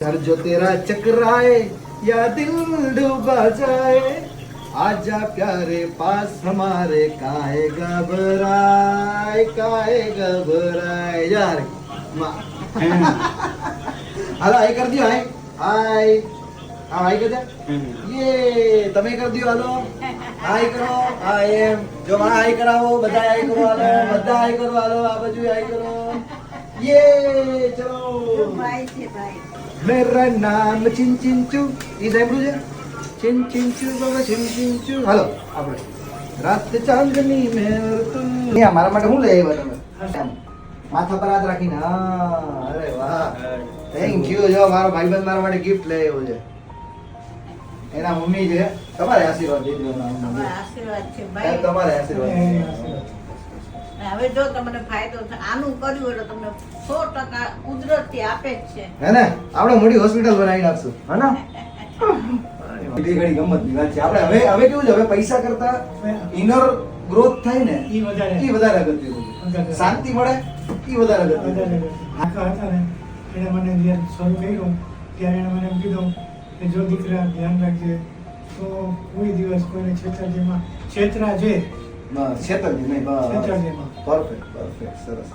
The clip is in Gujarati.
घर जो तेरा चकराए या दिल डूबा जाए आजा प्यारे पास हमारे काहे घबराए यार હાલો હાય કરી દો હાય હાય હા હાય કરી દે યે તમે કરી દો હાલો હાય કરો હાય એમ જો માં હાય કરાવો બધા હાય કરો હાલો બધા હાય કરો હાલો આ બાજુ હાય કરો યે ચલો ભાઈ છે ભાઈ मेरा नाम चिंचिंचू ઈ સાંભળ્યું છે चिंचिंचू બાબા चिंचिंचू હાલો આપણે રાત ચાંદની મેર તું અહીંયા મારા માટે શું લઈ આવ્યા તમે માથા પર હાથ રાખીને હા અરે વાહ થેન્ક યુ જો મારો ભાઈબંધ મારા માટે ગિફ્ટ લઈ આવ્યો છે એના મમ્મી છે તમારે આશીર્વાદ દઈ દો તમારા આશીર્વાદ છે ભાઈ તમારે આશીર્વાદ હવે જો તમને ફાયદો થાય આનું કર્યું એટલે તમને 100% કુદરતી આપે જ છે હે ને આપણે મોટી હોસ્પિટલ બનાવી નાખશું હે ને ઘણી ગમતની વાત છે આપણે હવે કેવું છે હવે પૈસા કરતા ઇનર ગ્રોથ થાય ને ઈ વધારે અગત્યનું છે શાંતિ મળે ઈ વધારે અગત્યનું આખા હતા ને એને મને જ્યારે શરૂ કર્યું ત્યારે એને મને એમ કીધું કે જો દીકરા ધ્યાન રાખજે તો કોઈ દિવસ કોઈને છેતરાજે બસ છેતરજી નહીં બસ છેતરજીમાં પરફેક્ટ સરસ